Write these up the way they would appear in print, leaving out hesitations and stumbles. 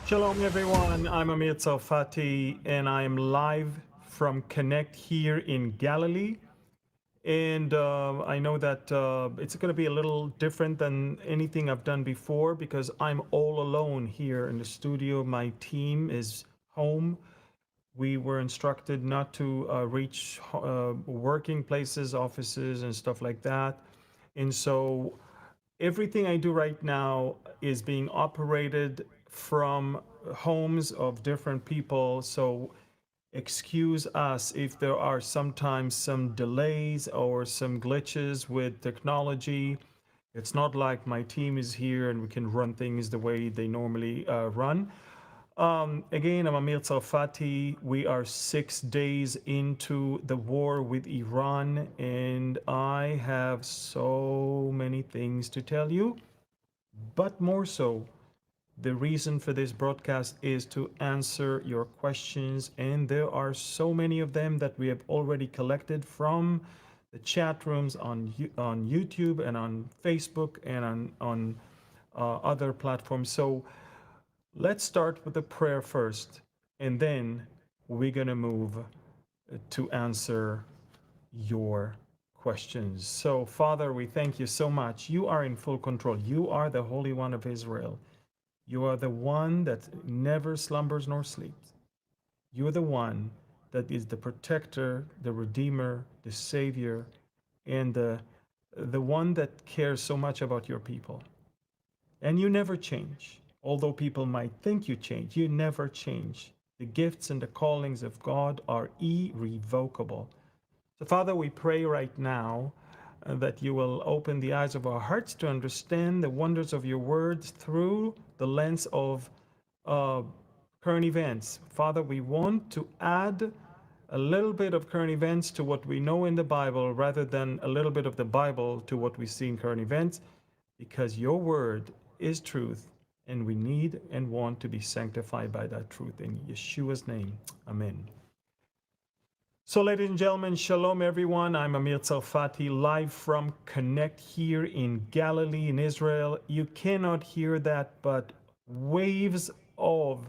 Shalom, everyone. I'm Amir Tsarfati, and I am live from Connect here in Galilee. And I know that it's going to be a little different than anything I've done before because I'm all alone here in the studio. My team is home. We were instructed not to reach working places, offices, and stuff like that. And so everything I do right now is being operated from homes of different people. So excuse us if there are sometimes some delays or some glitches with technology. It's not like my team is here and we can run things the way they normally run. Again, I'm Amir Tsarfati. We are 6 days into the war with Iran, and I have so many things to tell you. But more so, the reason for this broadcast is to answer your questions, and there are so many of them that we have already collected from the chat rooms on YouTube and on Facebook and on other platforms. So let's start with the prayer first, and then we're going to move to answer your questions. So, Father, we thank you so much. You are in full control. You are the Holy One of Israel. You are the one that never slumbers nor sleeps. You are the one that is the protector, the redeemer, the savior, and the one that cares so much about your people. And you never change. Although people might think you change, you never change. The gifts and the callings of God are irrevocable. So, Father, we pray right now that you will open the eyes of our hearts to understand the wonders of your words through the lens of uh, current events. Father, we want to add a little bit of current events to what we know in the Bible rather than a little bit of the Bible to what we see in current events, because your word is truth, and we need and want to be sanctified by that truth. In Yeshua's name, amen. So, ladies and gentlemen, shalom everyone. I'm Amir Tsarfati, live from Connect here in Galilee, in Israel. You cannot hear that, but waves of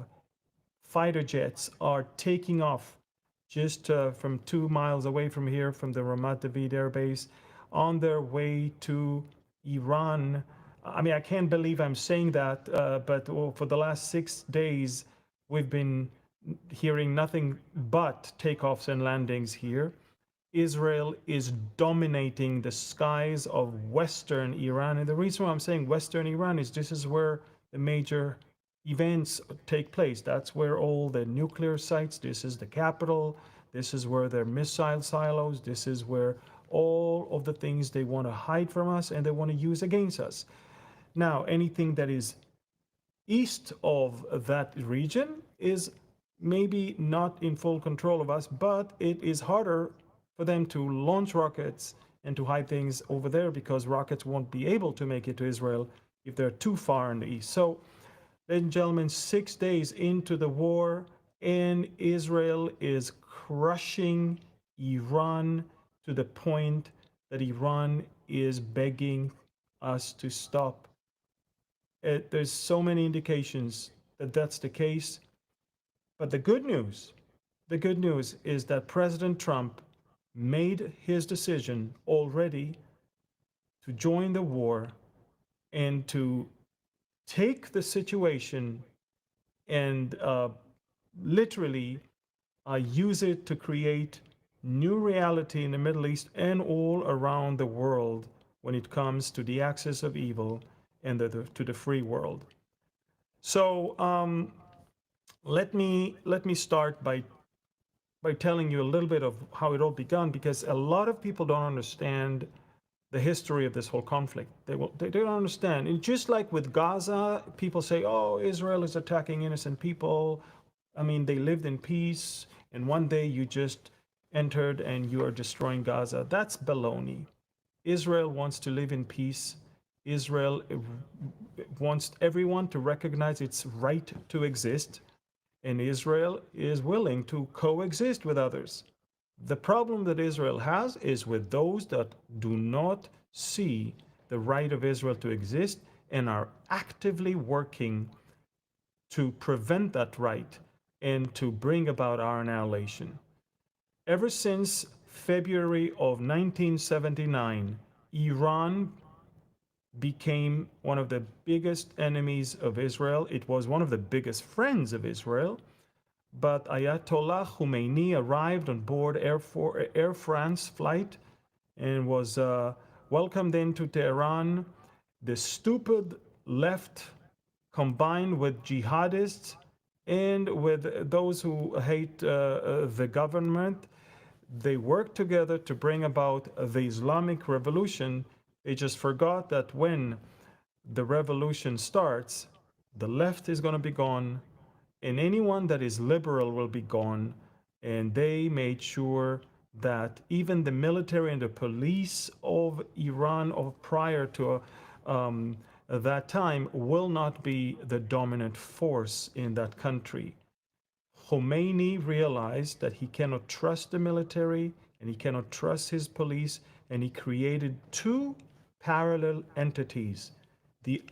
fighter jets are taking off just from 2 miles away from here, from the Ramat David Air Base, on their way to Iran. I mean, I can't believe I'm saying that, but for the last 6 days, we've been hearing nothing but takeoffs and landings here. Israel is dominating the skies of Western Iran. And the reason why I'm saying Western Iran is this is where the major events take place. That's where all the nuclear sites, this is the capital, this is where their missile silos, this is where all of the things they want to hide from us and they want to use against us. Now, anything that is east of that region is maybe not in full control of us, but it is harder for them to launch rockets and to hide things over there because rockets won't be able to make it to Israel if they're too far in the east. So, ladies and gentlemen, 6 days into the war, and Israel is crushing Iran to the point that Iran is begging us to stop. There's so many indications that that's the case. But the good news is that President Trump made his decision already to join the war and to take the situation and literally use it to create new reality in the Middle East and all around the world when it comes to the axis of evil and to the free world. So let me start by telling you a little bit of how it all began, because a lot of people don't understand the history of this whole conflict. They don't understand. And just like with Gaza, people say, "Oh, Israel is attacking innocent people." I mean, they lived in peace, and one day you just entered and you are destroying Gaza. That's baloney. Israel wants to live in peace. Israel wants everyone to recognize its right to exist, and Israel is willing to coexist with others. The problem that Israel has is with those that do not see the right of Israel to exist and are actively working to prevent that right and to bring about our annihilation. Ever since February of 1979, Iran became one of the biggest enemies of Israel. It was one of the biggest friends of Israel. But Ayatollah Khomeini arrived on board Air France flight and was welcomed into Tehran. The stupid left combined with jihadists and with those who hate the government, they worked together to bring about the Islamic Revolution. They just forgot that when the revolution starts, the left is going to be gone, and anyone that is liberal will be gone. And they made sure that even the military and the police of Iran of prior to that time will not be the dominant force in that country. Khomeini realized that he cannot trust the military and he cannot trust his police, and he created two parallel entities: the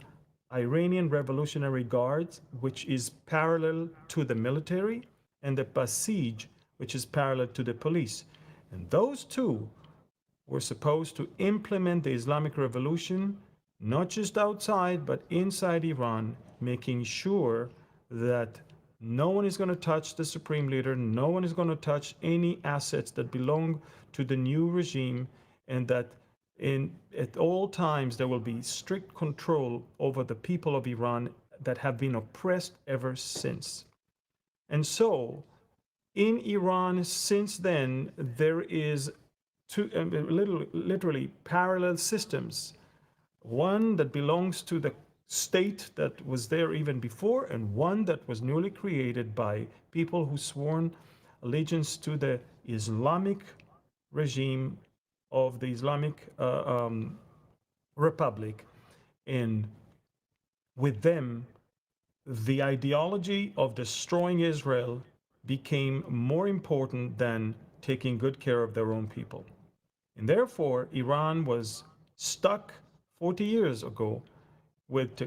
Iranian Revolutionary Guards, which is parallel to the military, and the Basij, which is parallel to the police. And those two were supposed to implement the Islamic Revolution, not just outside, but inside Iran, making sure that no one is going to touch the supreme leader, no one is going to touch any assets that belong to the new regime, and that at all times there will be strict control over the people of Iran that have been oppressed ever since. And so in Iran since then, there is two literally parallel systems. One that belongs to the state that was there even before, and one that was newly created by people who sworn allegiance to the Islamic regime of the Islamic Republic. And with them, the ideology of destroying Israel became more important than taking good care of their own people. And therefore, Iran was stuck 40 years ago with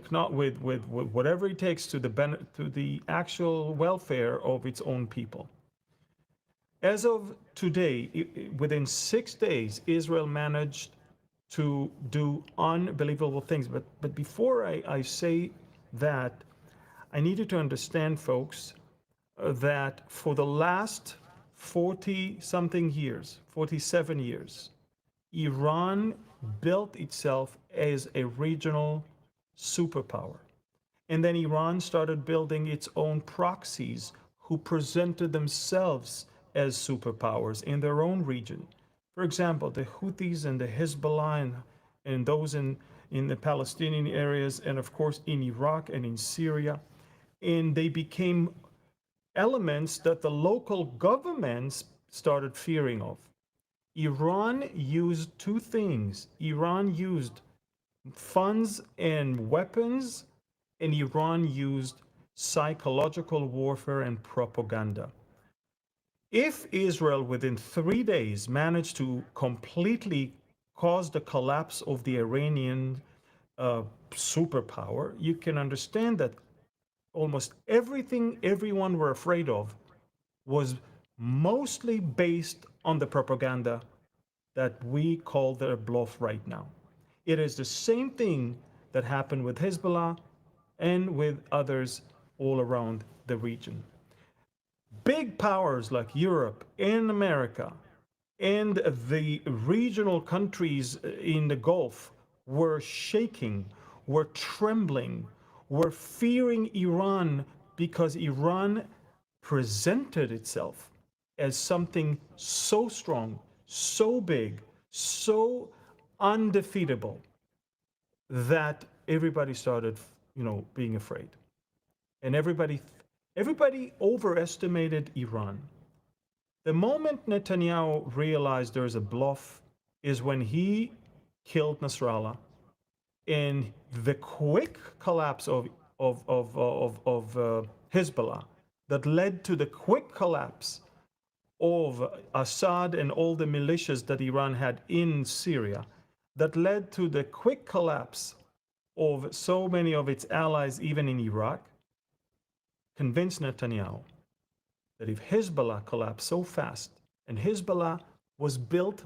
whatever it takes to the actual welfare of its own people. As of today, within 6 days, Israel managed to do unbelievable things. But before I say that, I need you to understand, folks, that for the last 40 something years, 47 years, Iran built itself as a regional superpower. And then Iran started building its own proxies who presented themselves as superpowers in their own region. For example, the Houthis and the Hezbollah and those in the Palestinian areas, and of course in Iraq and in Syria. And they became elements that the local governments started fearing of. Iran used two things. Iran used funds and weapons, and Iran used psychological warfare and propaganda. If Israel within 3 days managed to completely cause the collapse of the Iranian superpower, you can understand that almost everything everyone were afraid of was mostly based on the propaganda that we call the bluff right now. It is the same thing that happened with Hezbollah and with others all around the region. Big powers like Europe and America and the regional countries in the Gulf were shaking, were trembling, were fearing Iran because Iran presented itself as something so strong, so big, so undefeatable that everybody started, being afraid. And everybody overestimated Iran. The moment Netanyahu realized there's a bluff is when he killed Nasrallah, and the quick collapse of Hezbollah that led to the quick collapse of Assad and all the militias that Iran had in Syria, that led to the quick collapse of so many of its allies, even in Iraq. convince Netanyahu that if Hezbollah collapsed so fast, and Hezbollah was built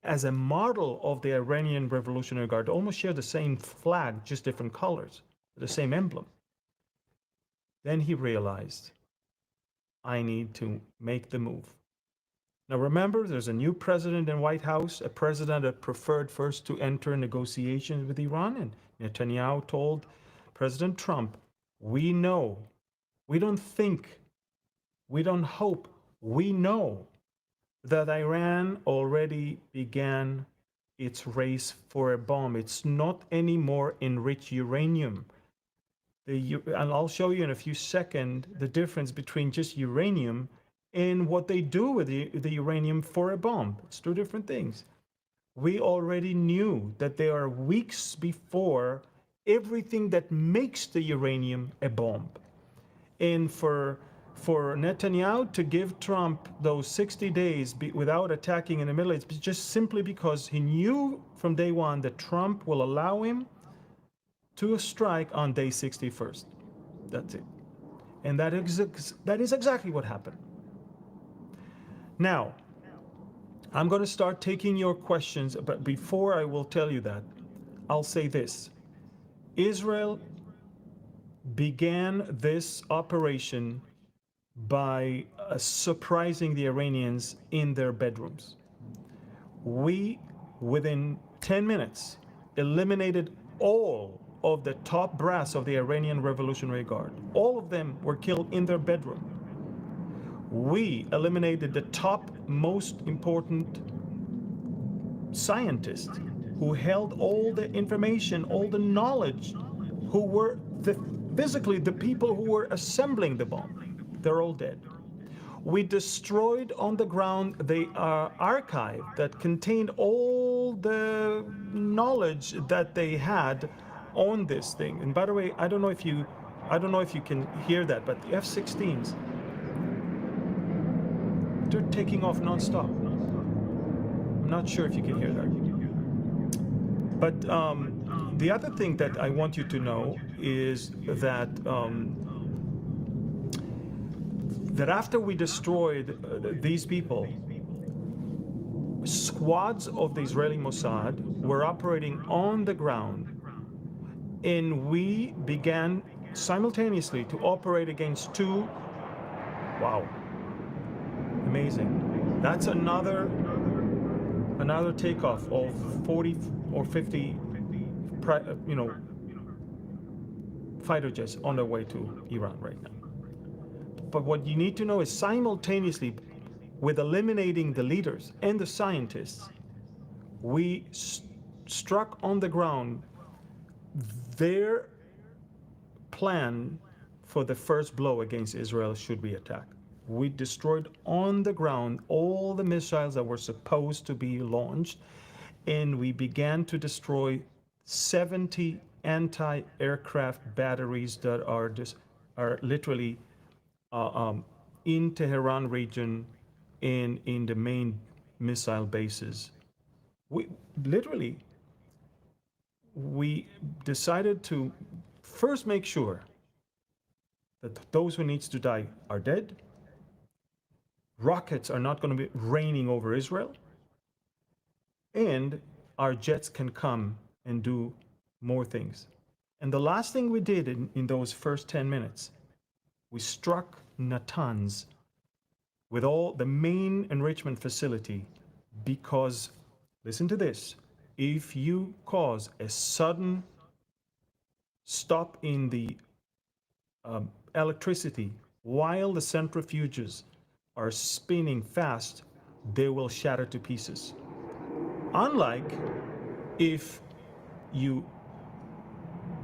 as a model of the Iranian Revolutionary Guard, almost share the same flag, just different colors, the same emblem. Then he realized, I need to make the move. Now remember, there's a new president in White House, a president that preferred first to enter negotiations with Iran, and Netanyahu told President Trump, we know, we don't think, we don't hope, we know that Iran already began its race for a bomb. It's not anymore enriched uranium. And I'll show you in a few seconds the difference between just uranium and what they do with the uranium for a bomb. It's two different things. We already knew that there are weeks before everything that makes the uranium a bomb. And for Netanyahu to give Trump those 60 days without attacking in the Middle East, just simply because he knew from day one that Trump will allow him to strike on day 61st. That's it. And that is exactly what happened. Now, I'm going to start taking your questions, but before I will tell you that, I'll say this. Israel began this operation by surprising the Iranians in their bedrooms. We, within 10 minutes, eliminated all of the top brass of the Iranian Revolutionary Guard. All of them were killed in their bedroom. We eliminated the top most important scientists who held all the information, all the knowledge, who were physically the people who were assembling the bomb. They're all dead. We destroyed on the ground the archive that contained all the knowledge that they had on this thing. And by the way, I don't know if you can hear that, but the F-16s, they're taking off nonstop. I'm not sure if you can hear that. But the other thing that I want you to know is that that after we destroyed these people, squads of the Israeli Mossad were operating on the ground, and we began simultaneously to operate against two. Wow, amazing. That's another takeoff of 40 or 50 fighter jets on their way to Iran right now. But what you need to know is simultaneously with eliminating the leaders and the scientists, we struck on the ground their plan for the first blow against Israel should we attack. We destroyed on the ground all the missiles that were supposed to be launched, and we began to destroy 70 anti-aircraft batteries that are literally in Tehran region and in the main missile bases. We decided to first make sure that those who needs to die are dead. Rockets are not going to be raining over Israel, and our jets can come and do more things. And the last thing we did in those first 10 minutes, we struck Natanz with all the main enrichment facility, because, listen to this, if you cause a sudden stop in the electricity while the centrifuges are spinning fast, they will shatter to pieces. Unlike if you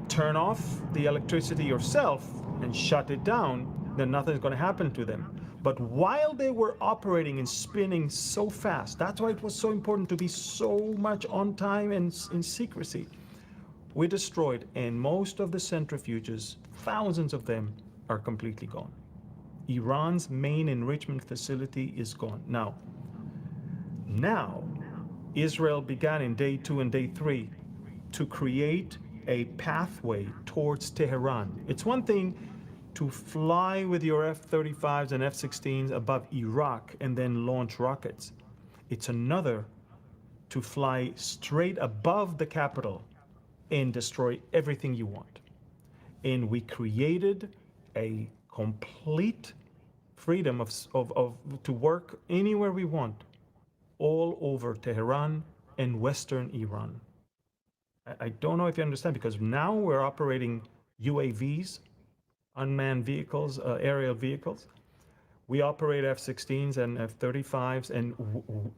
turn off the electricity yourself and shut it down, then nothing's going to happen to them. But while they were operating and spinning so fast, that's why it was so important to be so much on time and in secrecy. We destroyed, and most of the centrifuges, thousands of them, are completely gone. Iran's main enrichment facility is gone. Now, Israel began in day 2 and day 3 to create a pathway towards Tehran. It's one thing to fly with your F-35s and F-16s above Iraq and then launch rockets. It's another to fly straight above the capital and destroy everything you want. And we created a complete freedom to work anywhere we want, all over Tehran and Western Iran. I don't know if you understand, because now we're operating UAVs, unmanned vehicles, aerial vehicles. We operate F-16s and F-35s, and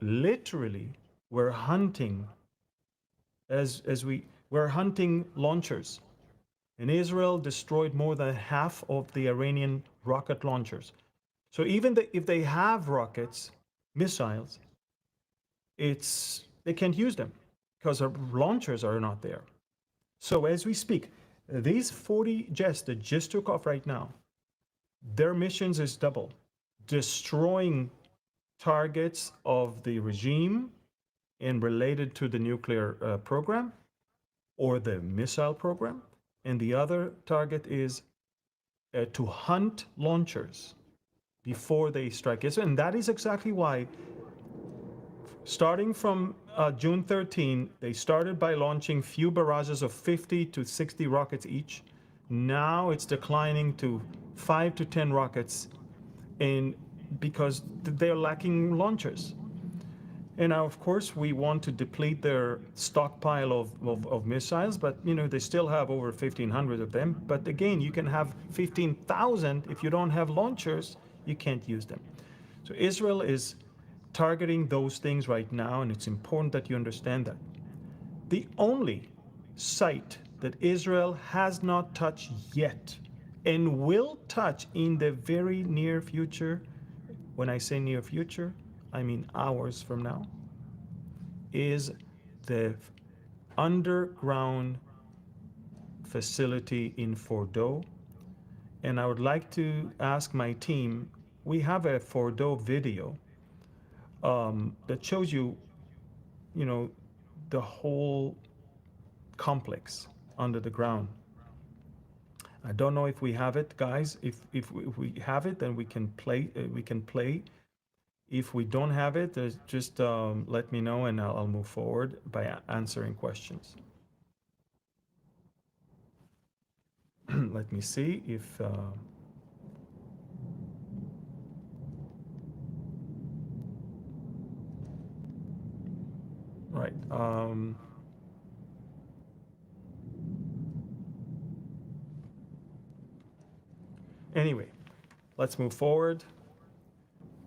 literally we're hunting we're hunting launchers. And Israel destroyed more than half of the Iranian rocket launchers. So even if they have rockets, missiles, they can't use them because our launchers are not there. So as we speak, these 40 jets that just took off right now, their missions is double: destroying targets of the regime and related to the nuclear program or the missile program. And the other target is to hunt launchers before they strike Israel. And that is exactly why, starting from June 13, they started by launching few barrages of 50 to 60 rockets each. Now it's declining to 5 to 10 rockets, and because they're lacking launchers. And now, of course, we want to deplete their stockpile of missiles, but they still have over 1,500 of them. But again, you can have 15,000. If you don't have launchers, you can't use them. So Israel is targeting those things right now, and it's important that you understand that. The only site that Israel has not touched yet and will touch in the very near future, when I say near future, I mean hours from now, is the underground facility in Fordo. And I would like to ask my team, we have a Fordo video that shows you, the whole complex under the ground. I don't know if we have it, guys. If we have it, then we can play. If we don't have it, just let me know, and I'll move forward by answering questions. Let me see if right. Anyway, let's move forward.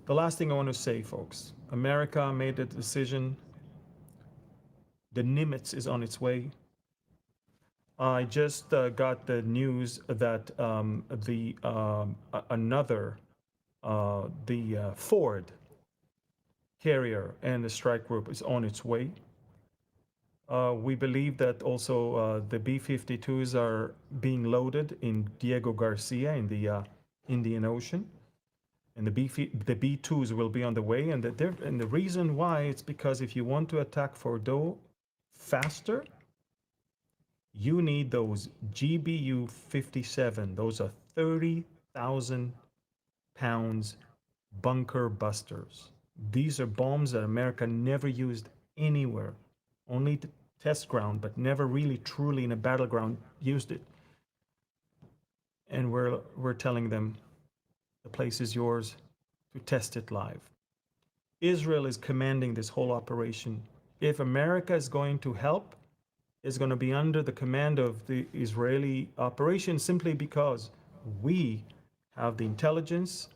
The last thing I want to say, folks, America made a decision. The Nimitz is on its way. I just got the news that the Ford carrier and the strike group is on its way. We believe that also the B-52s are being loaded in Diego Garcia in the Indian Ocean. And the B-2s will be on the way. And the reason why, it's because if you want to attack Fordo faster, you need those GBU-57. Those are 30,000 pounds bunker busters. These are bombs that America never used anywhere, only to test ground, but never really truly in a battleground used it. And we're telling them, the place is yours to test it live. Israel is commanding this whole operation. If America is going to help, it's going to be under the command of the Israeli operation, simply because we have the intelligence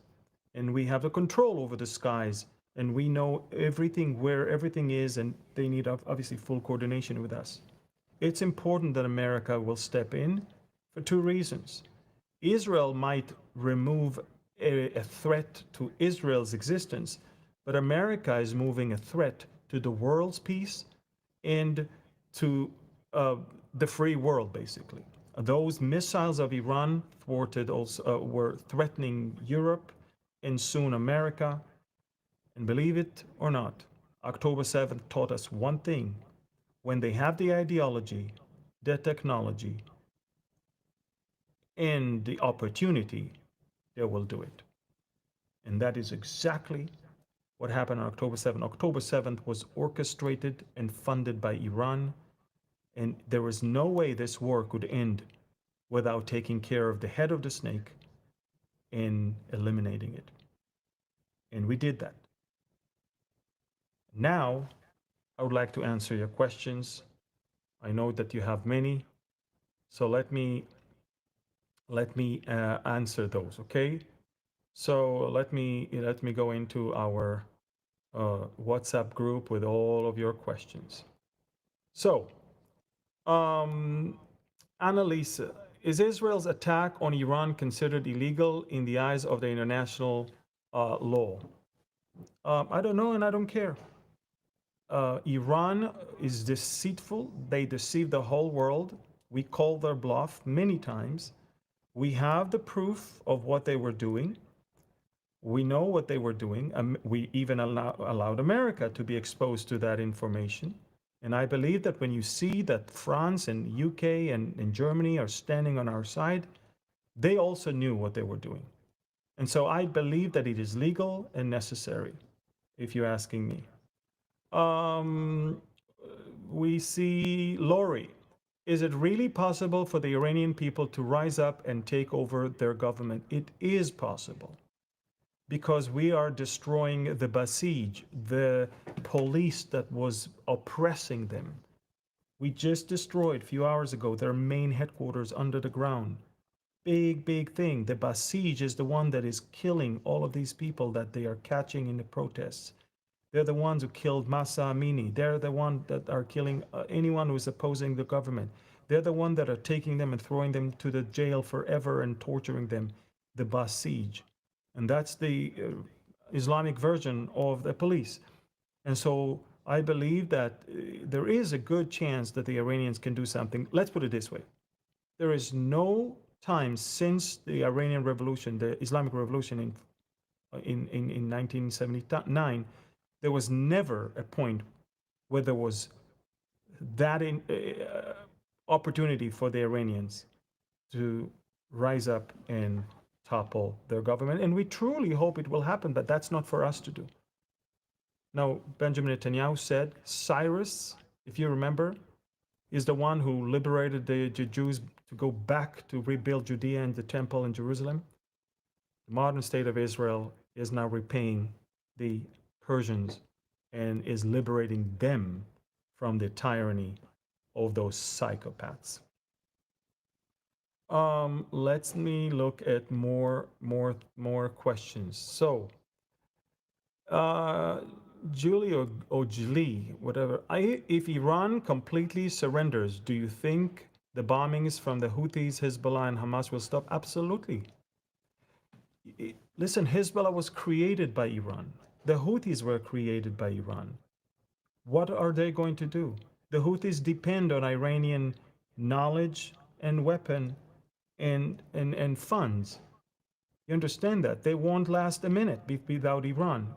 and we have the control over the skies, and we know everything, where everything is, and they need obviously full coordination with us. It's important that America will step in for two reasons. Israel might remove a threat to Israel's existence, but America is moving a threat to the world's peace and to the free world, basically. Those missiles of Iran thwarted also were threatening Europe and soon America. And believe it or not, October 7th taught us one thing: when they have the ideology, the technology, and the opportunity, they will do it. And that is exactly what happened on October 7th. October 7th was orchestrated and funded by Iran, and there was no way this war could end without taking care of the head of the snake and eliminating it. And we did that. Now, I would like to answer your questions. I know that you have many, so let me answer those. Okay. So let me go into our WhatsApp group with all of your questions. So, Annalisa, is Israel's attack on Iran considered illegal in the eyes of the international law? I don't know, and I don't care. Iran is deceitful. They deceive the whole world. We call their bluff many times. We have the proof of what they were doing. We know what they were doing. We even allowed America to be exposed to that information. And I believe that when you see that France and UK and Germany are standing on our side, they also knew what they were doing. And so I believe that it is legal and necessary, if you're asking me. Um, we see Lori. Is it really possible for the Iranian people to rise up and take over their government? It is possible because we are destroying the Basij, the police that was oppressing them. We just destroyed a few hours ago their main headquarters under the ground. Big, big thing. The Basij is the one that is killing all of these people that they are catching in the protests. They're the ones who killed Masa Amini. They're the ones that are killing anyone who is opposing the government. They're the ones that are taking them and throwing them to the jail forever and torturing them, the Basij. And that's the Islamic version of the police. And so I believe that there is a good chance that the Iranians can do something. Let's put it this way. There is no time since the Iranian Revolution, the Islamic Revolution in 1979, there was never a point where there was that opportunity for the Iranians to rise up and topple their government. And we truly hope it will happen, but that's not for us to do. Now, Benjamin Netanyahu said Cyrus, if you remember, is the one who liberated the Jews to go back to rebuild Judea and the temple in Jerusalem. The modern state of Israel is now repaying the Persians and is liberating them from the tyranny of those psychopaths. Let me look at more questions. So, Julie or Julie, whatever. If Iran completely surrenders, do you think the bombings from the Houthis, Hezbollah, and Hamas will stop? Absolutely. Listen, Hezbollah was created by Iran. The Houthis were created by Iran. What are they going to do? The Houthis depend on Iranian knowledge and weapon and funds. You understand that? They won't last a minute without Iran.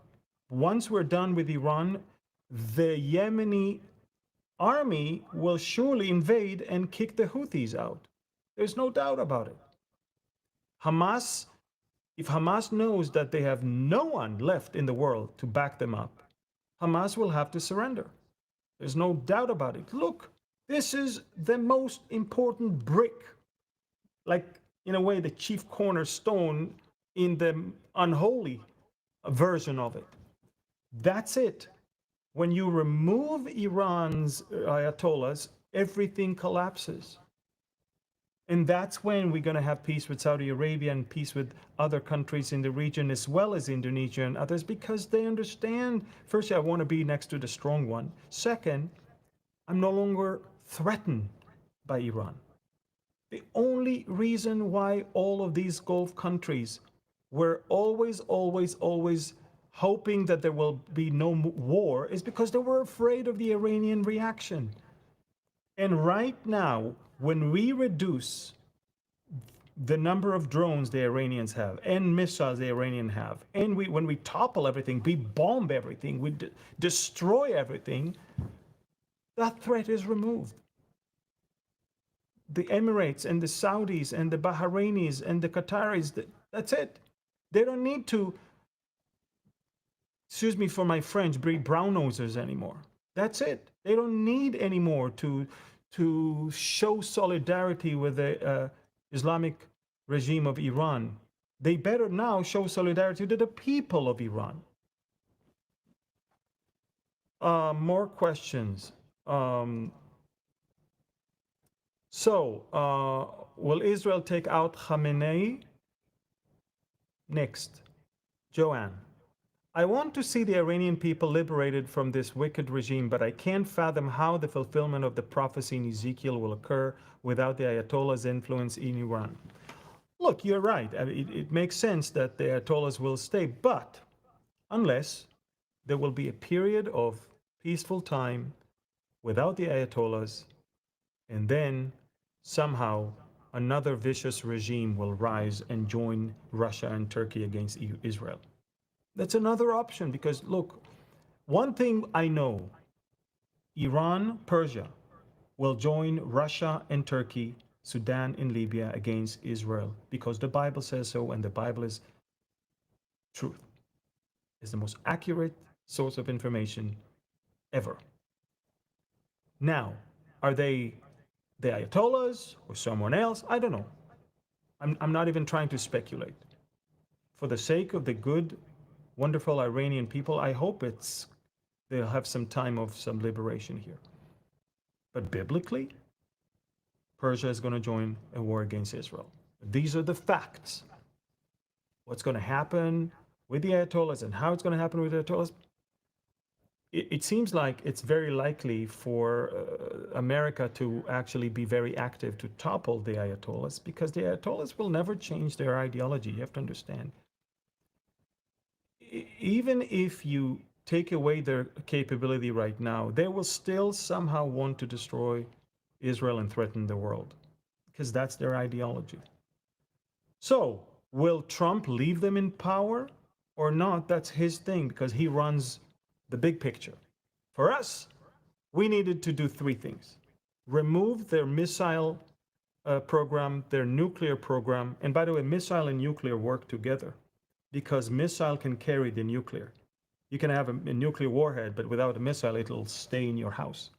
Once we're done with Iran, the Yemeni army will surely invade and kick the Houthis out. There's no doubt about it. Hamas, if Hamas knows that they have no one left in the world to back them up, Hamas will have to surrender. There's no doubt about it. Look, this is the most important brick, like in a way, the chief cornerstone in the unholy version of it. That's it. When you remove Iran's ayatollahs, everything collapses. And that's when we're going to have peace with Saudi Arabia and peace with other countries in the region, as well as Indonesia and others, because they understand, first, I want to be next to the strong one. Second, I'm no longer threatened by Iran. The only reason why all of these Gulf countries were always hoping that there will be no war is because they were afraid of the Iranian reaction. And right now, when we reduce the number of drones the Iranians have and missiles the Iranians have, and when we topple everything, we bomb everything, we destroy everything, that threat is removed. the Emirates and the Saudis and the Bahrainis and the Qataris. That's it. They don't need to, excuse me for my French, breed brown nosers anymore. That's it. They don't need anymore to show solidarity with the Islamic regime of Iran. They better now show solidarity to the people of Iran. More questions. Will Israel take out Khamenei? Next, Joanne. I want to see the Iranian people liberated from this wicked regime, but I can't fathom how the fulfillment of the prophecy in Ezekiel will occur without the Ayatollah's influence in Iran. Look, you're right. I mean, it makes sense that the Ayatollahs will stay, but unless there will be a period of peaceful time without the Ayatollahs, and then somehow another vicious regime will rise and join Russia and Turkey against Israel. That's another option because, look, one thing I know, Iran, Persia will join Russia and Turkey, Sudan and Libya against Israel because the Bible says so, and the Bible is truth. It's the most accurate source of information ever. Now, are they the Ayatollahs or someone else? I don't know. I'm not even trying to speculate. For the sake of the good, wonderful Iranian people, I hope they'll have some time of some liberation here. But biblically, Persia is going to join a war against Israel. These are the facts. What's going to happen with the Ayatollahs and how it's going to happen with the Ayatollahs, it seems like it's very likely for America to actually be very active to topple the Ayatollahs because the Ayatollahs will never change their ideology. You have to understand. Even if you take away their capability right now, they will still somehow want to destroy Israel and threaten the world because that's their ideology. So, will Trump leave them in power or not? That's his thing because he runs the big picture. For us, we needed to do three things: remove their missile program, their nuclear program. And by the way, missile and nuclear work together because missile can carry the nuclear. You can have a nuclear warhead, but without a missile, it'll stay in your house.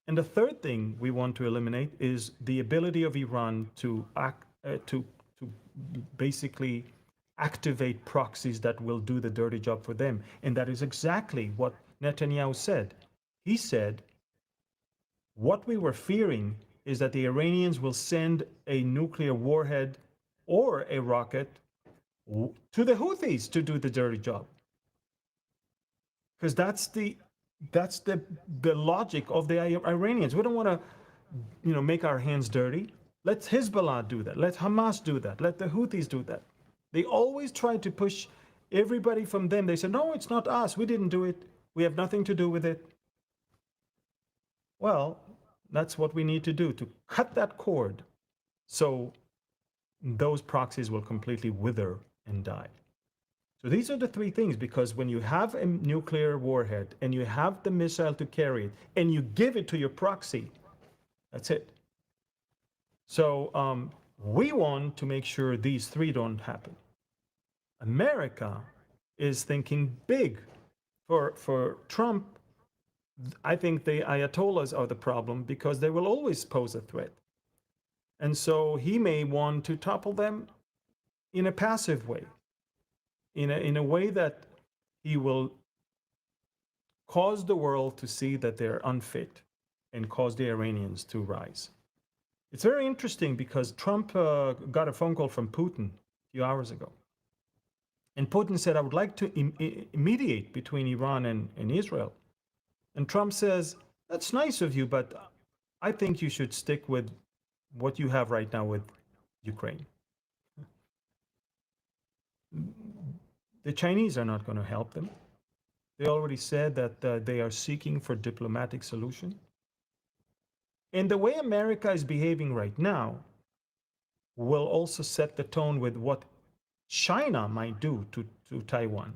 And the third thing we want to eliminate is the ability of Iran to basically activate proxies that will do the dirty job for them. And that is exactly what Netanyahu said. He said, what we were fearing is that the Iranians will send a nuclear warhead or a rocket to the Houthis to do the dirty job. Because that's the logic of the Iranians. We don't want to, make our hands dirty. Let Hezbollah do that. Let Hamas do that. Let the Houthis do that. They always try to push everybody from them. They say, no, it's not us. We didn't do it. We have nothing to do with it. Well, that's what we need to do, to cut that cord so those proxies will completely wither and die. So these are the three things, because when you have a nuclear warhead and you have the missile to carry it and you give it to your proxy, that's it. So we want to make sure these three don't happen. America is thinking big. For Trump, I think the Ayatollahs are the problem because they will always pose a threat. And so he may want to topple them in a passive way, in a way that he will cause the world to see that they're unfit and cause the Iranians to rise. It's very interesting because Trump got a phone call from Putin a few hours ago. And Putin said, I would like to mediate between Iran and Israel. And Trump says, that's nice of you, but I think you should stick with what you have right now with Ukraine. The Chinese are not going to help them. They already said that they are seeking for diplomatic solution. And the way America is behaving right now will also set the tone with what China might do to Taiwan.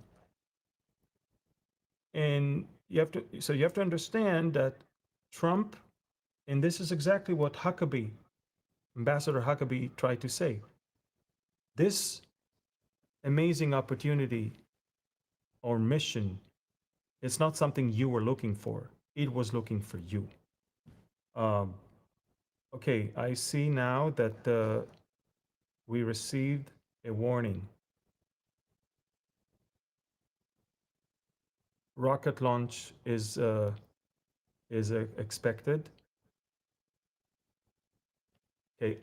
And you have to understand that Trump, and this is exactly what Huckabee Ambassador Huckabee tried to say. This amazing opportunity or mission, it's not something you were looking for. It was looking for you. Um, okay, I see now that we received a warning. Rocket launch is expected. Okay,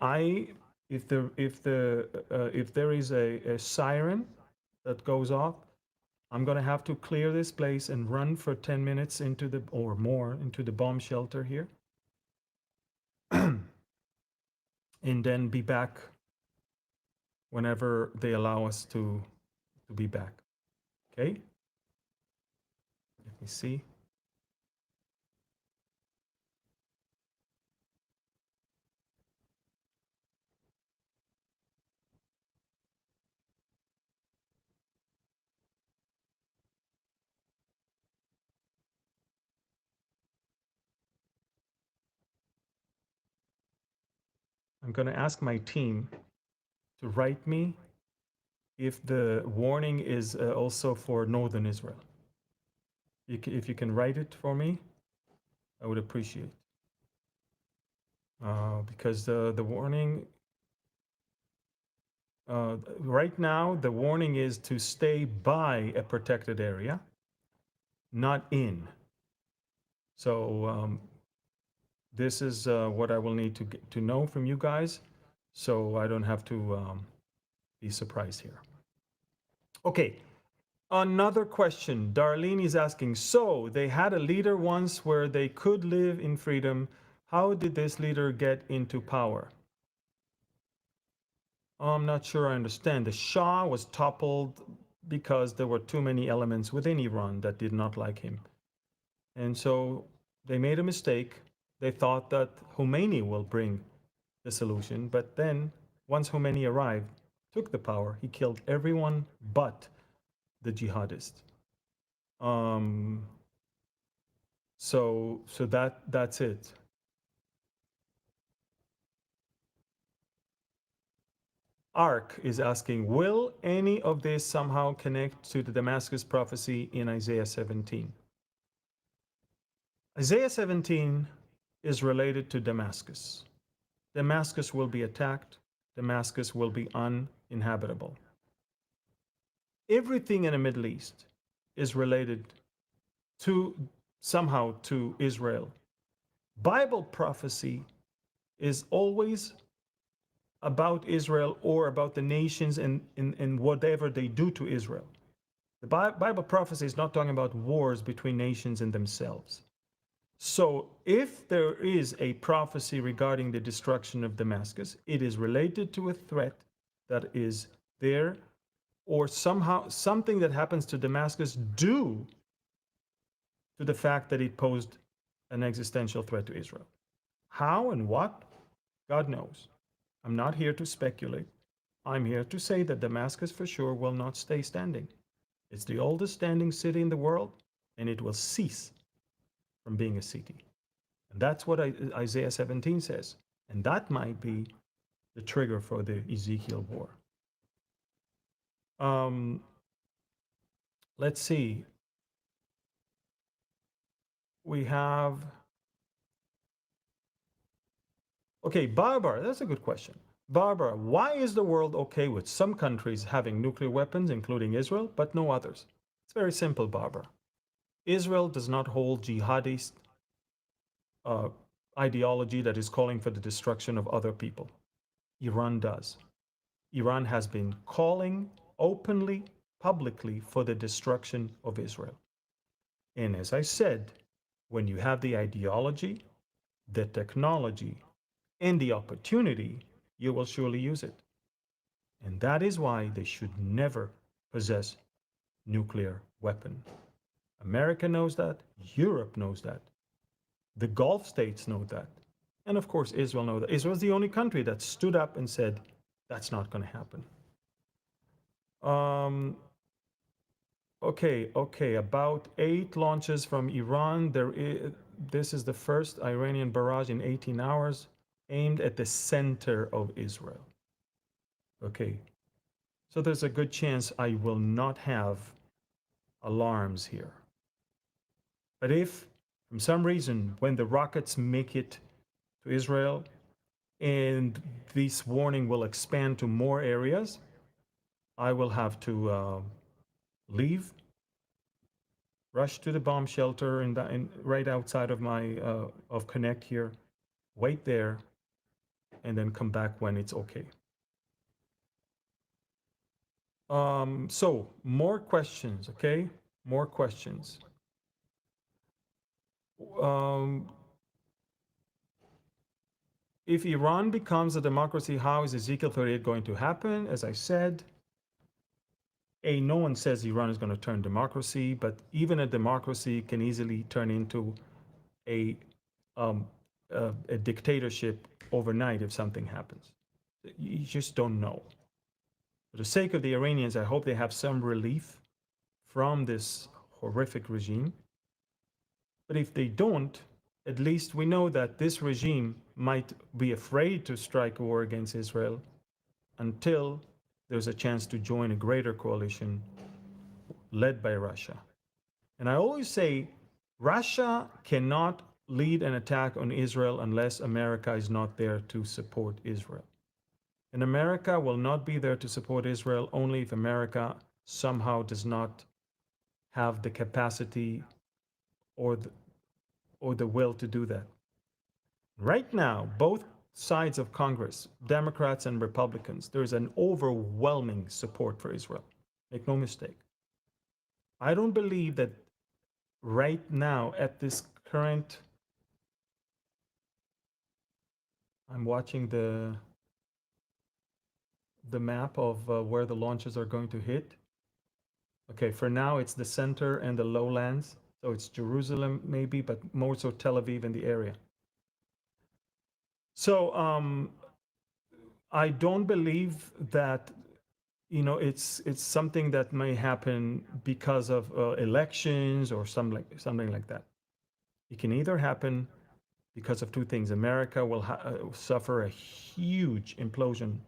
if there is a siren that goes off, I'm gonna have to clear this place and run for 10 minutes into the or more into the bomb shelter here, and then be back whenever they allow us to be back. Okay. Let me see. I'm gonna ask my team to write me if the warning is also for northern Israel. If you can write it for me, I would appreciate. Because the warning right now, the warning is to stay by a protected area, not in. So this is what I will need to get to know from you guys, so I don't have to be surprised here. Okay, another question. Darlene is asking, so they had a leader once where they could live in freedom. How did this leader get into power? I'm not sure I understand. The Shah was toppled because there were too many elements within Iran that did not like him. And so they made a mistake. They thought that Khomeini will bring the solution. But then, once Khomeini arrived, took the power, he killed everyone but the jihadists. So that's it. Ark is asking, will any of this somehow connect to the Damascus prophecy in Isaiah 17? Isaiah 17 is related to Damascus. Damascus will be attacked. Damascus will be uninhabitable. Everything in the Middle East is related to somehow to Israel. Bible prophecy is always about Israel or about the nations and whatever they do to Israel. The Bible prophecy is not talking about wars between nations and themselves. So if there is a prophecy regarding the destruction of Damascus, it is related to a threat that is there, or somehow something that happens to Damascus due to the fact that it posed an existential threat to Israel. How and what? God knows. I'm not here to speculate. I'm here to say that Damascus for sure will not stay standing. It's the oldest standing city in the world, and it will cease from being a city. And that's what Isaiah 17 says. And that might be the trigger for the Ezekiel war. Let's see. We have. Okay, Barbara, that's a good question. Barbara, why is the world okay with some countries having nuclear weapons, including Israel, but no others? It's very simple, Barbara. Israel does not hold jihadist ideology that is calling for the destruction of other people. Iran does. Iran has been calling openly, publicly for the destruction of Israel. And as I said, when you have the ideology, the technology, and the opportunity, you will surely use it. And that is why they should never possess nuclear weapon. America knows that, Europe knows that, the Gulf states know that, and of course Israel knows that. Israel is the only country that stood up and said, that's not going to happen. Okay, about 8 launches from Iran. This is the first Iranian barrage in 18 hours. aimed at the center of Israel. Okay, so there's a good chance I will not have alarms here. But if, for some reason, when the rockets make it to Israel and this warning will expand to more areas, I will have to leave, rush to the bomb shelter right outside of my of Connect here, wait there, and then come back when it's okay. So more questions, okay? More questions. Um, if Iran becomes a democracy, how is Ezekiel 38 going to happen? As I said, no one says Iran is going to turn democracy, but even a democracy can easily turn into a, um, a dictatorship overnight if something happens. You just don't know. For the sake of the Iranians, I hope they have some relief from this horrific regime. But if they don't, at least we know that this regime might be afraid to strike a war against Israel until there's a chance to join a greater coalition led by Russia. And I always say Russia cannot lead an attack on Israel unless America is not there to support Israel. And America will not be there to support Israel only if America somehow does not have the capacity or the will to do that. Right now, both sides of Congress, Democrats and Republicans, there is an overwhelming support for Israel. Make no mistake. I don't believe that right now at this current, I'm watching the map of where the launches are going to hit. Okay, for now it's the center and the lowlands. So it's Jerusalem maybe, but more so Tel Aviv and the area. So I don't believe that, you know, it's something that may happen because of elections or something like that. It can either happen because of two things. America will suffer a huge implosion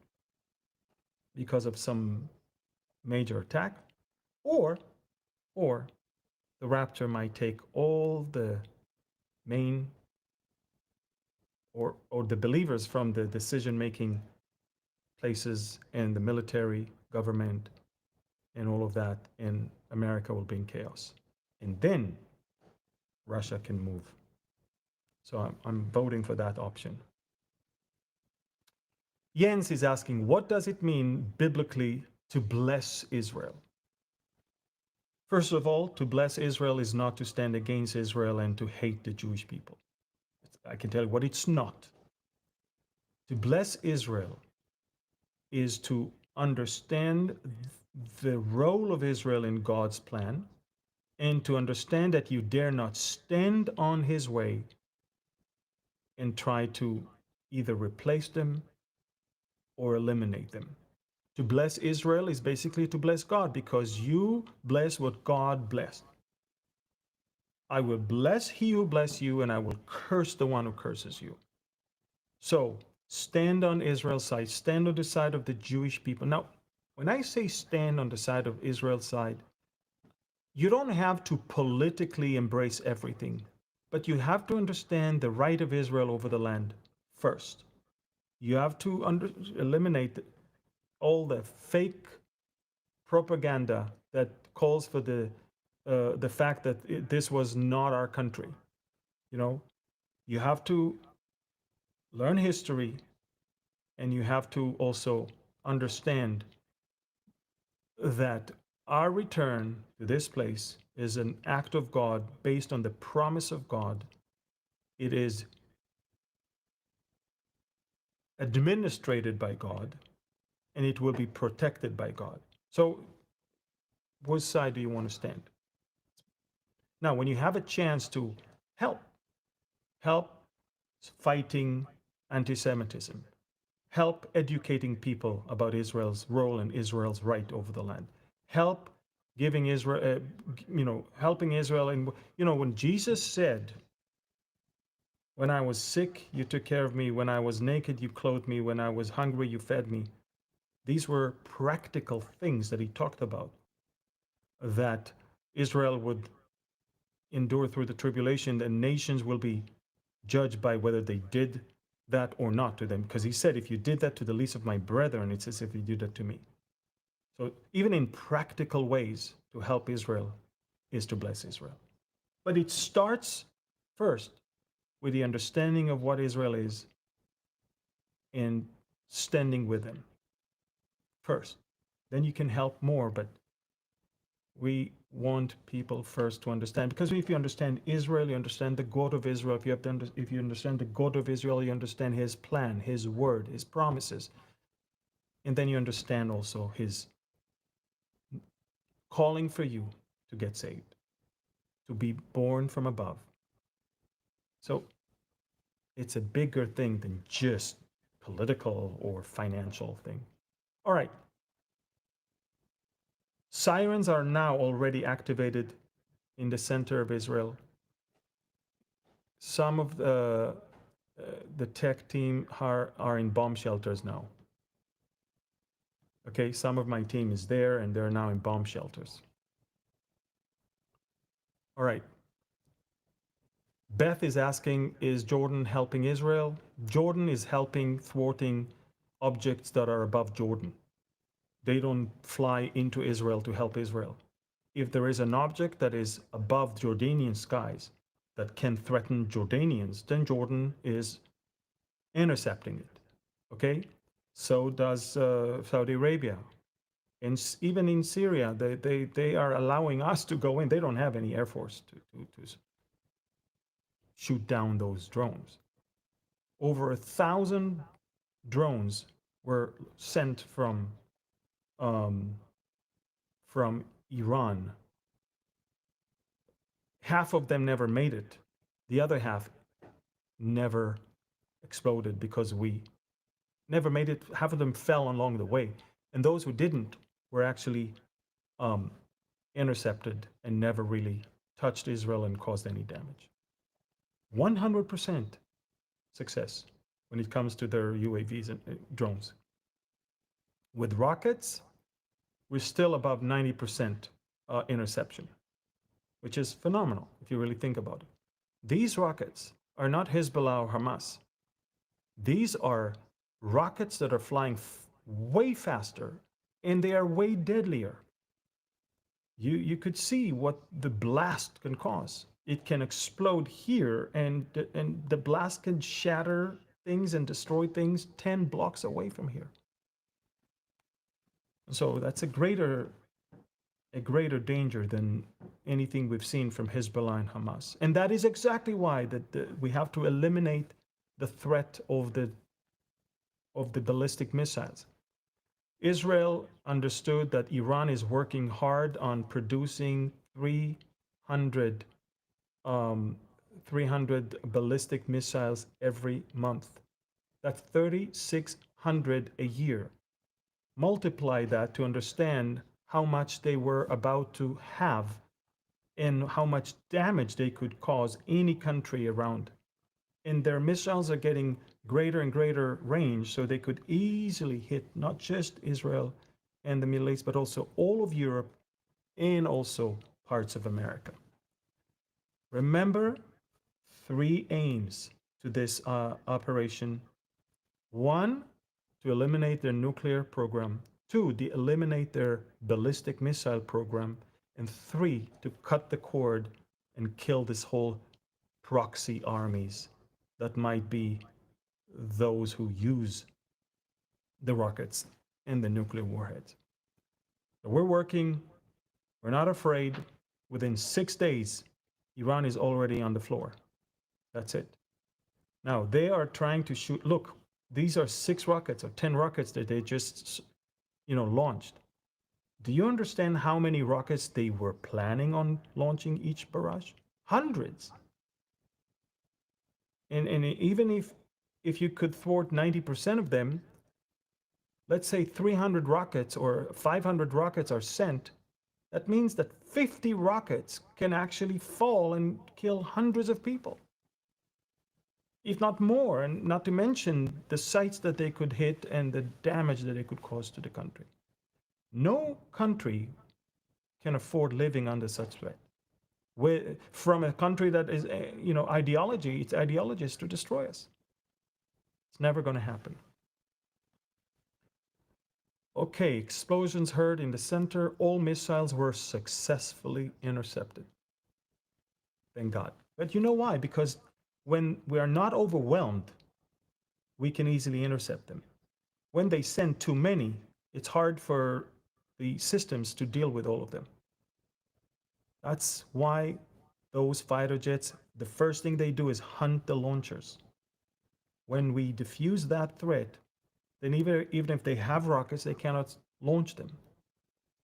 because of some major attack, or the rapture might take all the main or the believers from the decision-making places and the military, government, and all of that, and America will be in chaos. And then Russia can move. So I'm voting for that option. Jens is asking, what does it mean biblically to bless Israel? First of all, to bless Israel is not to stand against Israel and to hate the Jewish people. I can tell you what it's not. To bless Israel is to understand the role of Israel in God's plan and to understand that you dare not stand on his way and try to either replace them or eliminate them. To bless Israel is basically to bless God because you bless what God blessed. I will bless he who bless you, and I will curse the one who curses you. So stand on Israel's side, stand on the side of the Jewish people. Now, when I say stand on the side of Israel's side, you don't have to politically embrace everything, but you have to understand the right of Israel over the land first. You have to eliminate all the fake propaganda that calls for the fact that this was not our country. You know, you have to learn history, and you have to also understand that our return to this place is an act of God based on the promise of God. It is administrated by God, and it will be protected by God. So, which side do you want to stand? Now, when you have a chance to help fighting anti-Semitism, help educating people about Israel's role and Israel's right over the land, help giving Israel, helping Israel. And, when Jesus said, When I was sick, you took care of me. When I was naked, you clothed me. When I was hungry, you fed me. These were practical things that he talked about, that Israel would endure through the tribulation, and nations will be judged by whether they did that or not to them. Because he said, if you did that to the least of my brethren, it's as if you did that to me. So even in practical ways to help Israel is to bless Israel. But it starts first with the understanding of what Israel is and standing with them first. Then you can help more, but we want people first to understand, because if you understand Israel, you understand the God of Israel. If you understand the God of Israel, you understand his plan, his word, his promises, and then you understand also his calling for you to get saved, to be born from above. So it's a bigger thing than just political or financial thing. All right. Sirens are now already activated in the center of Israel. Some of the tech team are in bomb shelters now. Okay, some of my team is there and they're now in bomb shelters. All right. Beth is asking, is Jordan helping Israel? Jordan is helping thwarting objects that are above Jordan. They don't fly into Israel to help Israel. If there is an object that is above Jordanian skies that can threaten Jordanians, then Jordan is intercepting it. Okay? So does Saudi Arabia. And even in Syria, they are allowing us to go in. They don't have any air force to shoot down those drones. Over 1,000 drones were sent from Iran. Half of them never made it. The other half never exploded because we never made it. Half of them fell along the way. And those who didn't were actually intercepted and never really touched Israel and caused any damage. 100% success when it comes to their UAVs and drones. With rockets, we're still above 90% interception, which is phenomenal if you really think about it. These rockets are not Hezbollah or Hamas. These are rockets that are flying way faster and they are way deadlier. You could see what the blast can cause. It can explode here, and the blast can shatter things and destroy things 10 blocks away from here. So that's a greater danger than anything we've seen from Hezbollah and Hamas. And that is exactly why we have to eliminate the threat of the ballistic missiles. Israel understood that Iran is working hard on producing 300 ballistic missiles every month. That's 3,600 a year. Multiply that to understand how much they were about to have and how much damage they could cause any country around. And their missiles are getting greater and greater range, so they could easily hit not just Israel and the Middle East, but also all of Europe and also parts of America. Remember 3 aims to this operation. 1, to eliminate their nuclear program. 2, to eliminate their ballistic missile program. And 3, to cut the cord and kill this whole proxy armies that might be those who use the rockets and the nuclear warheads. So we're working, we're not afraid. Within 6 days, Iran is already on the floor. That's it. Now, they are trying to shoot, look, these are 6 rockets or 10 rockets that they just, launched. Do you understand how many rockets they were planning on launching each barrage? Hundreds. And even if you could thwart 90% of them, let's say 300 rockets or 500 rockets are sent, that means that 50 rockets can actually fall and kill hundreds of people. if not more, and not to mention the sites that they could hit and the damage that they could cause to the country. No country can afford living under such threat. From a country that is, ideology, its ideology is to destroy us. It's never going to happen. Okay, explosions heard in the center. All missiles were successfully intercepted. Thank God. But you know why? Because when we are not overwhelmed, we can easily intercept them. When they send too many, it's hard for the systems to deal with all of them. That's why those fighter jets, the first thing they do is hunt the launchers. When we diffuse that threat, then even if they have rockets, they cannot launch them.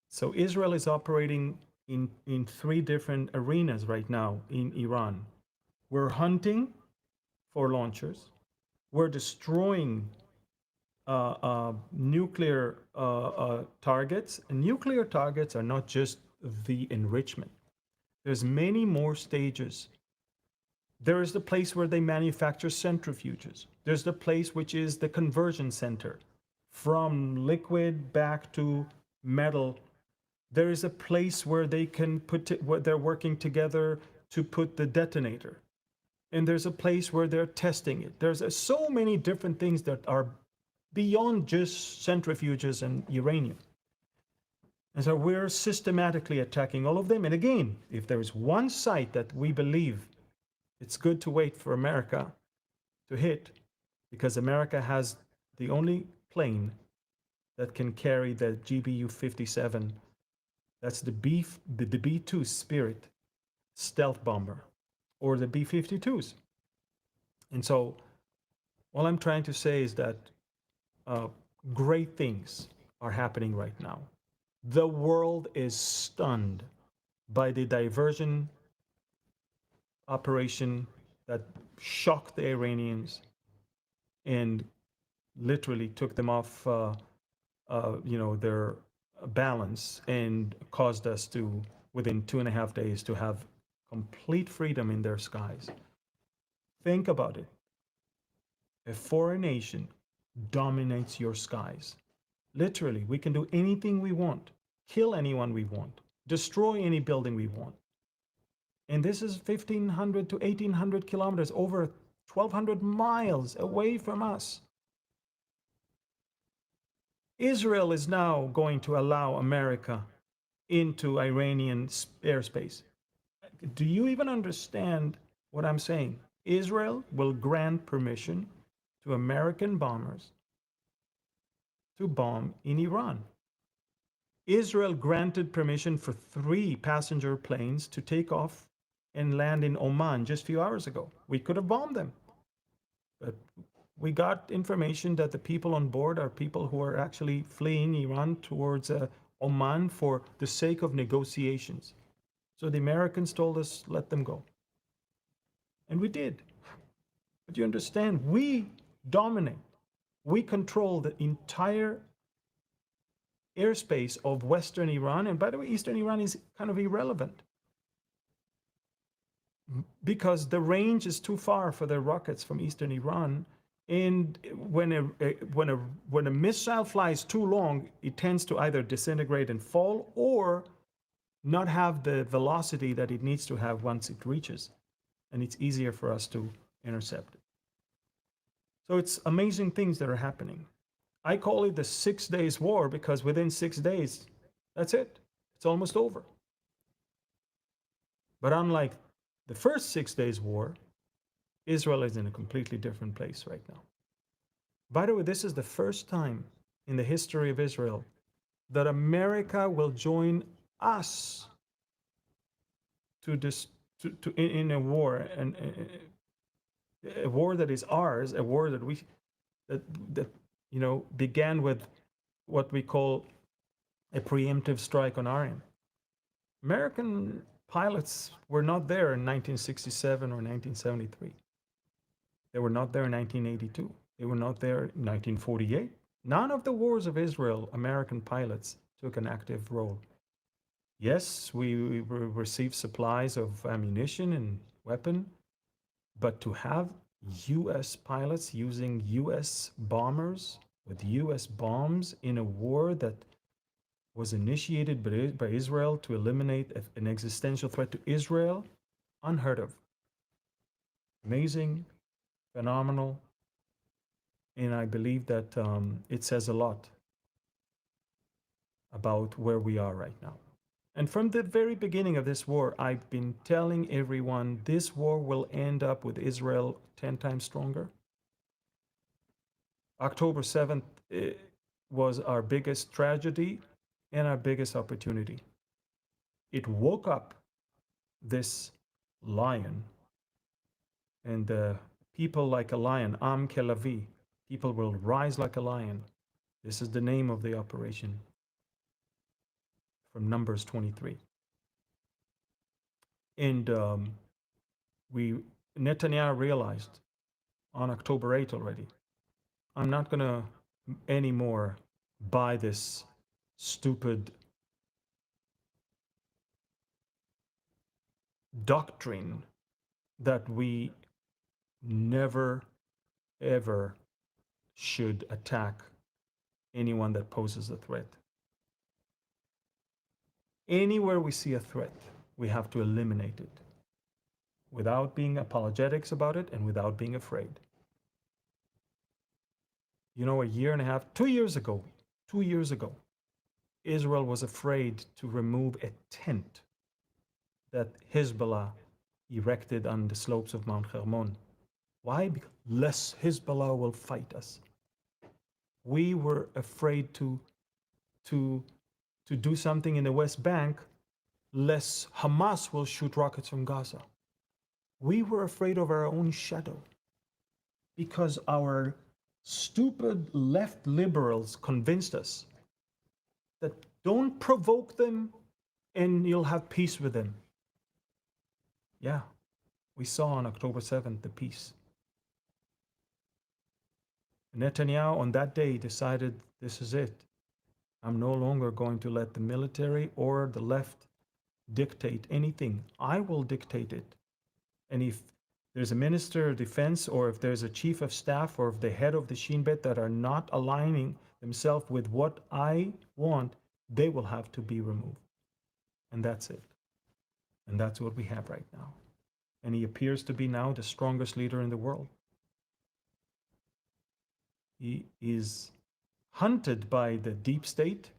So Israel is operating in three different arenas right now in Iran. We're hunting for launchers. We're destroying nuclear targets. And nuclear targets are not just the enrichment. There's many more stages. There is the place where they manufacture centrifuges. There's the place which is the conversion center from liquid back to metal. There is a place where they can where they're working together to put the detonator. And there's a place where they're testing it. There's so many different things that are beyond just centrifuges and uranium. And so we're systematically attacking all of them. And again, if there is one site that we believe it's good to wait for America to hit, because America has the only plane that can carry the GBU-57. That's the B-2 Spirit stealth bomber, or the B-52s. And so all I'm trying to say is that great things are happening right now. The world is stunned by the diversion operation that shocked the Iranians and literally took them off, their balance, and caused us to, within 2.5 days, to have complete freedom in their skies. Think about it. A foreign nation dominates your skies. Literally, we can do anything we want, kill anyone we want, destroy any building we want. And this is 1,500 to 1,800 kilometers, over 1,200 miles away from us. Israel is now going to allow America into Iranian airspace. Do you even understand what I'm saying? Israel will grant permission to American bombers to bomb in Iran. Israel granted permission for 3 passenger planes to take off and land in Oman just a few hours ago. We could have bombed them. But we got information that the people on board are people who are actually fleeing Iran towards Oman for the sake of negotiations. So the Americans told us, let them go. And we did. But you understand, we dominate. We control the entire airspace of Western Iran. And by the way, Eastern Iran is kind of irrelevant, because the range is too far for the rockets from Eastern Iran. And when a missile flies too long, it tends to either disintegrate and fall, or not have the velocity that it needs to have once it reaches. And it's easier for us to intercept it. So it's amazing things that are happening. I call it the 6 days war, because within 6 days, that's it. It's almost over. But unlike the first 6 days war, Israel is in a completely different place right now. By the way, this is the first time in the history of Israel that America will join us in a war, and a war that is ours, a war that began with what we call a preemptive strike on Iran. American pilots were not there in 1967 or 1973. They were not there in 1982. They were not there in 1948. None of the wars of Israel, American pilots took an active role. Yes, we received supplies of ammunition and weapon, but to have US pilots using US bombers with US bombs in a war that was initiated by Israel to eliminate an existential threat to Israel. Unheard of. Amazing, phenomenal, and I believe that it says a lot about where we are right now. And from the very beginning of this war, I've been telling everyone this war will end up with Israel 10 times stronger. October 7th was our biggest tragedy and our biggest opportunity. It woke up this lion, and people like a lion, Am Kelavi, people will rise like a lion. This is the name of the operation from Numbers 23. And Netanyahu realized on October 8th already, I'm not going to anymore buy this stupid doctrine that we never, ever should attack anyone that poses a threat. Anywhere we see a threat, we have to eliminate it without being apologetics about it and without being afraid. You know, a year and a half, 2 years ago, Israel was afraid to remove a tent that Hezbollah erected on the slopes of Mount Hermon. Why? Because lest Hezbollah will fight us. We were afraid to do something in the West Bank, lest Hamas will shoot rockets from Gaza. We were afraid of our own shadow because our stupid left liberals convinced us that don't provoke them and you'll have peace with them. Yeah, we saw on October 7th the peace. Netanyahu on that day decided this is it. I'm no longer going to let the military or the left dictate anything. I will dictate it. And if there's a minister of defense or if there's a chief of staff or if the head of the Shin Bet that are not aligning themselves with what I want, they will have to be removed. And that's it. And that's what we have right now. And he appears to be now the strongest leader in the world. He is hunted by the deep state.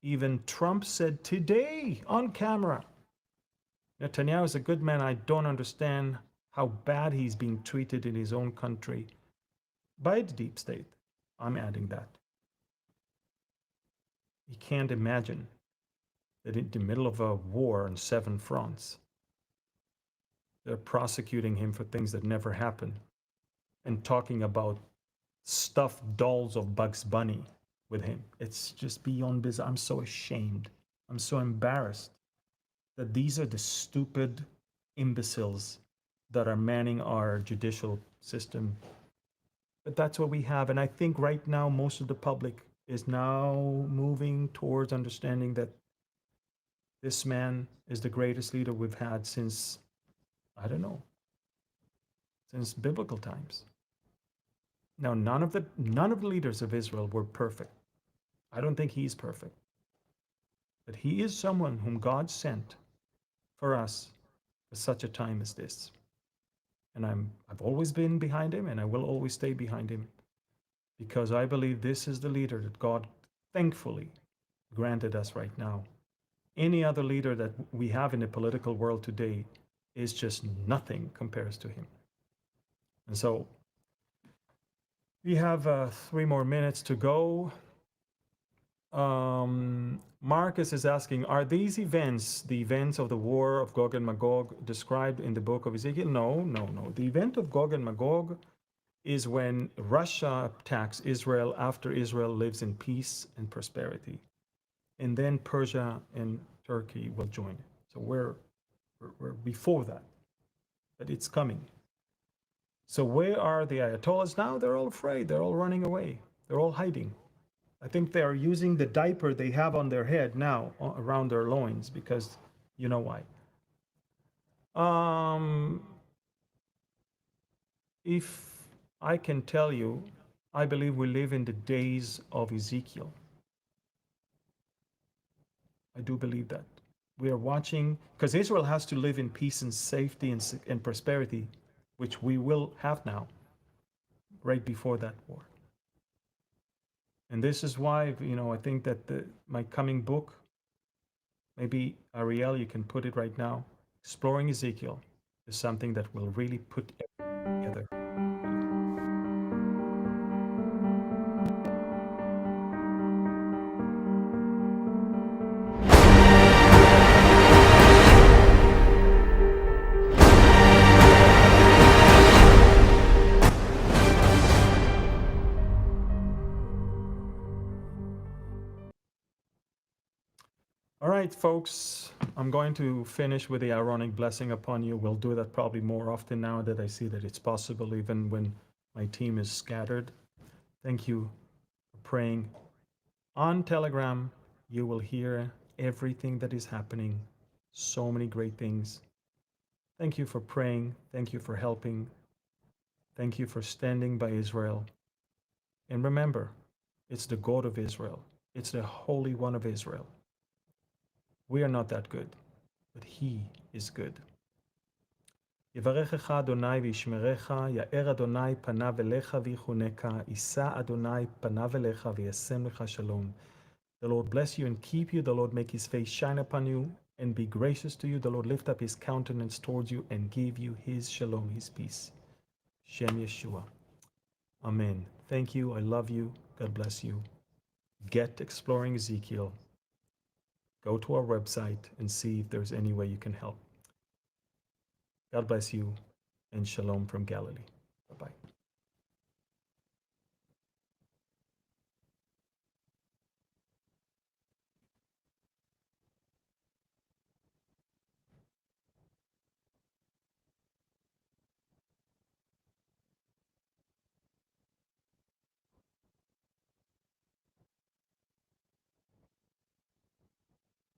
Even Trump said today on camera, Netanyahu is a good man. I don't understand how bad he's being treated in his own country by the deep state. I'm adding that. He can't imagine that in the middle of a war on 7 fronts, they're prosecuting him for things that never happened and talking about stuffed dolls of Bugs Bunny with him. It's just beyond bizarre. I'm so ashamed. I'm so embarrassed that these are the stupid imbeciles that are manning our judicial system. But that's what we have. And I think right now, most of the public is now moving towards understanding that this man is the greatest leader we've had since, I don't know, since biblical times. Now, none of the leaders of Israel were perfect. I don't think he's perfect. But he is someone whom God sent for us for such a time as this. And I've always been behind him, and I will always stay behind him, because I believe this is the leader that God thankfully granted us right now. Any other leader that we have in the political world today is just nothing compares to him. And so we have 3 more minutes to go. Marcus is asking, are these events, the events of the war of Gog and Magog, described in the book of Ezekiel? No. The event of Gog and Magog is when Russia attacks Israel after Israel lives in peace and prosperity. And then Persia and Turkey will join. So we're before that, but it's coming. So where are the Ayatollahs now? They're all afraid. They're all running away. They're all hiding. I think they are using the diaper they have on their head now around their loins, because you know why. if I can tell you, I believe we live in the days of Ezekiel. I do believe that. We are watching, because Israel has to live in peace and safety and prosperity, which we will have now, right before that war. And this is why, I think that my coming book, maybe Ariel, you can put it right now, Exploring Ezekiel, is something that will really put everything together. All right, folks, I'm going to finish with the Aaronic blessing upon you. We'll do that probably more often now that I see that it's possible, even when my team is scattered. Thank you for praying. On Telegram, you will hear everything that is happening. So many great things. Thank you for praying. Thank you for helping. Thank you for standing by Israel. And remember, it's the God of Israel. It's the Holy One of Israel. We are not that good, but He is good. יברכך אדוני וישמרך, יאר אדוני פניו אליך ויחונך, יישא אדוני פניו אליך וישם לך שלום. The Lord bless you and keep you. The Lord make his face shine upon you and be gracious to you. The Lord lift up his countenance towards you and give you his shalom, his peace. Shem Yeshua. Amen. Thank you. I love you. God bless you. Get Exploring Ezekiel. Go to our website and see if there's any way you can help. God bless you and shalom from Galilee. Bye-bye.